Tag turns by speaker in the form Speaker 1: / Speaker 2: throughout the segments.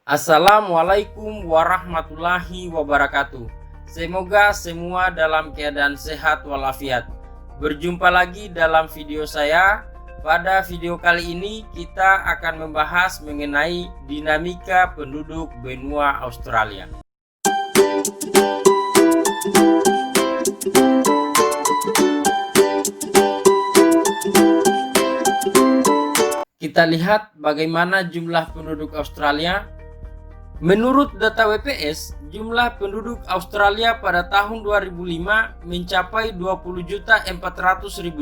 Speaker 1: Assalamualaikum warahmatullahi wabarakatuh. Semoga semua dalam keadaan sehat walafiat. Berjumpa lagi dalam video saya. Pada video kali ini kita akan membahas mengenai dinamika penduduk benua Australia. Kita lihat bagaimana jumlah penduduk Australia. Menurut data WPS, jumlah penduduk Australia pada tahun 2005 mencapai 20.400.000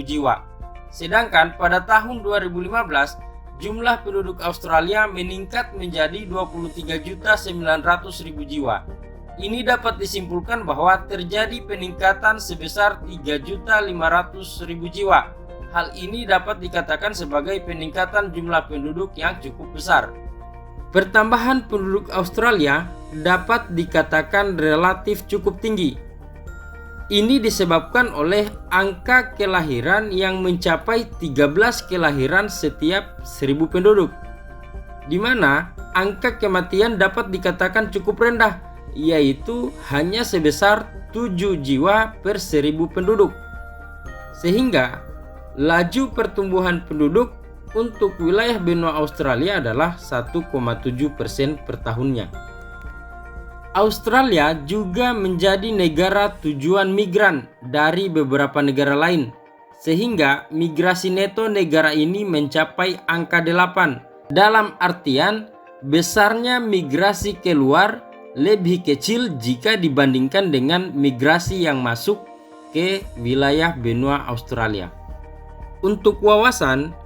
Speaker 1: jiwa. Sedangkan pada tahun 2015, jumlah penduduk Australia meningkat menjadi 23.900.000 jiwa. Ini dapat disimpulkan bahwa terjadi peningkatan sebesar 3.500.000 jiwa. Hal ini dapat dikatakan sebagai peningkatan jumlah penduduk yang cukup besar. Pertambahan penduduk Australia dapat dikatakan relatif cukup tinggi. Ini disebabkan oleh angka kelahiran yang mencapai 13 kelahiran setiap 1000 penduduk, di mana angka kematian dapat dikatakan cukup rendah, yaitu hanya sebesar 7 jiwa per 1000 penduduk. Sehingga laju pertumbuhan penduduk untuk wilayah benua Australia adalah 1,7% per tahunnya. Australia juga menjadi negara tujuan migran dari beberapa negara lain, sehingga migrasi neto negara ini mencapai angka 8. Dalam artian, besarnya migrasi keluar lebih kecil jika dibandingkan dengan migrasi yang masuk ke wilayah benua Australia. Untuk wawasan,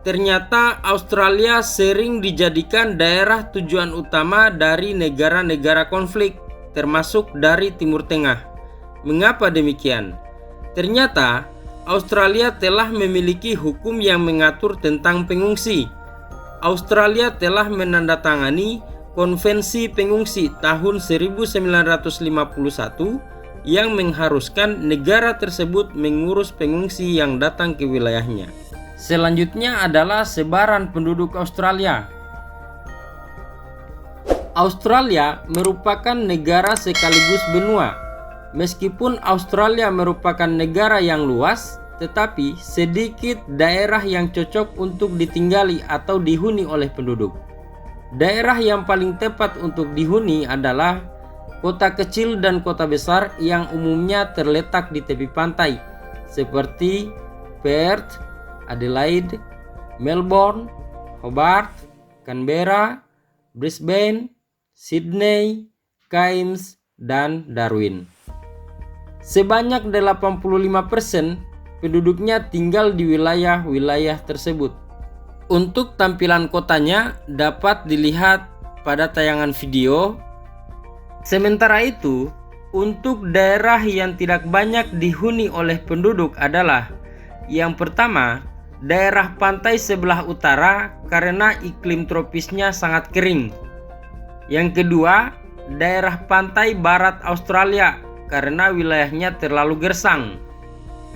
Speaker 1: ternyata Australia sering dijadikan daerah tujuan utama dari negara-negara konflik, termasuk dari Timur Tengah. Mengapa demikian? Ternyata Australia telah memiliki hukum yang mengatur tentang pengungsi. Australia telah menandatangani Konvensi Pengungsi tahun 1951 yang mengharuskan negara tersebut mengurus pengungsi yang datang ke wilayahnya. Selanjutnya adalah sebaran penduduk Australia. Australia merupakan negara sekaligus benua. Meskipun Australia merupakan negara yang luas, tetapi sedikit daerah yang cocok untuk ditinggali atau dihuni oleh penduduk. Daerah yang paling tepat untuk dihuni adalah kota kecil dan kota besar yang umumnya terletak di tepi pantai, seperti Perth, Adelaide, Melbourne, Hobart, Canberra, Brisbane, Sydney, Cairns, dan Darwin. Sebanyak 85% penduduknya tinggal di wilayah-wilayah tersebut. Untuk tampilan kotanya dapat dilihat pada tayangan video. Sementara itu, untuk daerah yang tidak banyak dihuni oleh penduduk adalah yang pertama, daerah pantai sebelah utara karena iklim tropisnya sangat kering. Yang kedua, daerah pantai barat Australia karena wilayahnya terlalu gersang.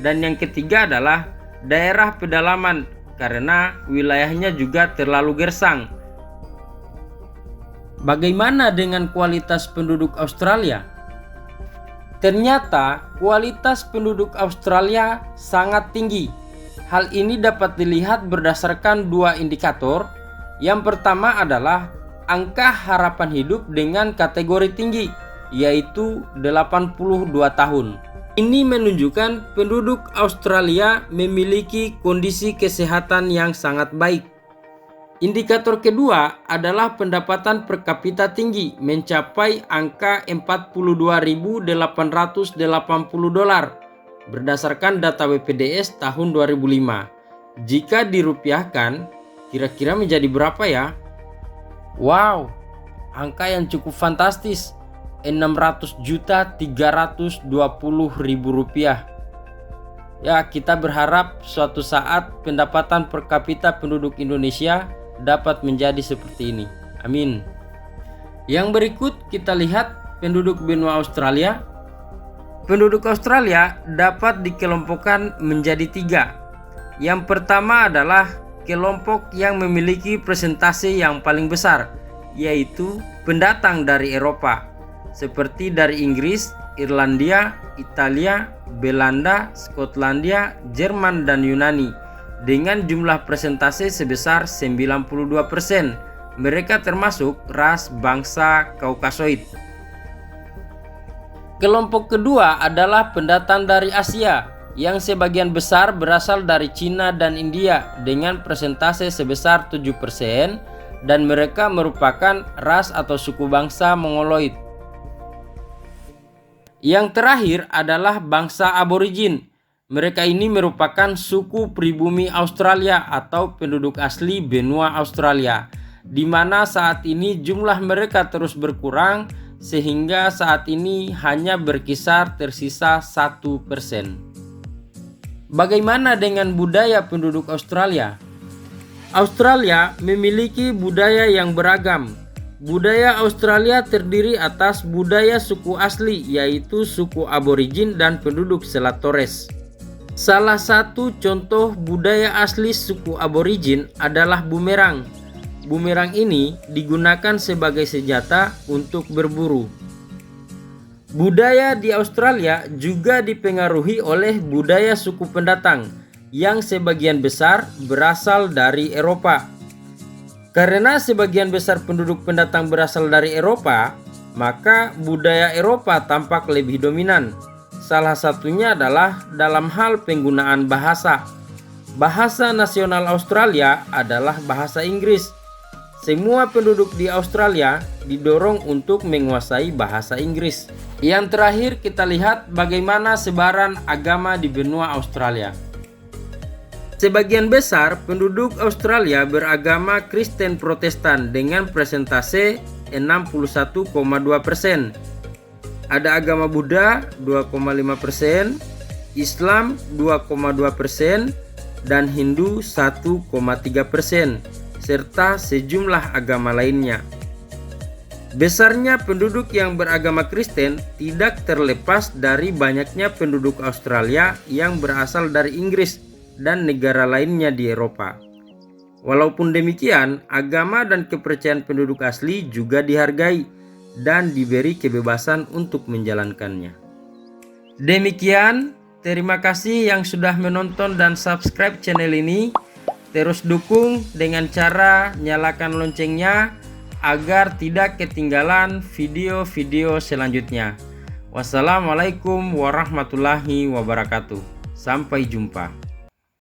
Speaker 1: Dan yang ketiga adalah daerah pedalaman karena wilayahnya juga terlalu gersang. Bagaimana dengan kualitas penduduk Australia? Ternyata kualitas penduduk Australia sangat tinggi. Hal ini dapat dilihat berdasarkan dua indikator. Yang pertama adalah angka harapan hidup dengan kategori tinggi, yaitu 82 tahun. Ini menunjukkan penduduk Australia memiliki kondisi kesehatan yang sangat baik. Indikator kedua adalah pendapatan per kapita tinggi, mencapai angka $42.880 berdasarkan data WPDS tahun 2005. Jika dirupiahkan, kira-kira menjadi berapa ya? Wow, angka yang cukup fantastis, $600.320.000. Ya, kita berharap suatu saat pendapatan per kapita penduduk Indonesia dapat menjadi seperti ini. Amin. Yang berikut kita lihat penduduk benua Australia. Penduduk Australia dapat dikelompokkan menjadi 3. Yang pertama adalah kelompok yang memiliki persentase yang paling besar, yaitu pendatang dari Eropa, seperti dari Inggris, Irlandia, Italia, Belanda, Skotlandia, Jerman, dan Yunani, dengan jumlah persentase sebesar 92%. Mereka termasuk ras bangsa Kaukasoid. Kelompok kedua adalah pendatang dari Asia, yang sebagian besar berasal dari Cina dan India dengan persentase sebesar 7%, dan mereka merupakan ras atau suku bangsa Mongoloid. Yang terakhir adalah bangsa aborigin. Mereka ini merupakan suku pribumi Australia atau penduduk asli benua Australia, di mana saat ini jumlah mereka terus berkurang sehingga saat ini hanya berkisar tersisa 1%. Bagaimana dengan budaya penduduk Australia? Australia memiliki budaya yang beragam. Budaya Australia terdiri atas budaya suku asli, yaitu suku aborigin dan penduduk Selat Torres. Salah satu contoh budaya asli suku aborigin adalah bumerang. Bumerang ini digunakan sebagai senjata untuk berburu. Budaya di Australia juga dipengaruhi oleh budaya suku pendatang yang sebagian besar berasal dari Eropa. Karena sebagian besar penduduk pendatang berasal dari Eropa, maka budaya Eropa tampak lebih dominan. Salah satunya adalah dalam hal penggunaan bahasa. Bahasa nasional Australia adalah bahasa Inggris. Semua penduduk di Australia didorong untuk menguasai bahasa Inggris. Yang terakhir, kita lihat bagaimana sebaran agama di benua Australia. Sebagian besar penduduk Australia beragama Kristen Protestan dengan persentase 61,2%. Ada agama Buddha 2,5%, Islam 2,2%, dan Hindu 1,3%. serta sejumlah agama lainnya. Besarnya penduduk yang beragama Kristen tidak terlepas dari banyaknya penduduk Australia yang berasal dari Inggris dan negara lainnya di Eropa. Walaupun demikian, agama dan kepercayaan penduduk asli juga dihargai dan diberi kebebasan untuk menjalankannya. Demikian, terima kasih yang sudah menonton dan subscribe channel ini. Terus dukung dengan cara nyalakan loncengnya agar tidak ketinggalan video-video selanjutnya. Wassalamualaikum warahmatullahi wabarakatuh. Sampai jumpa.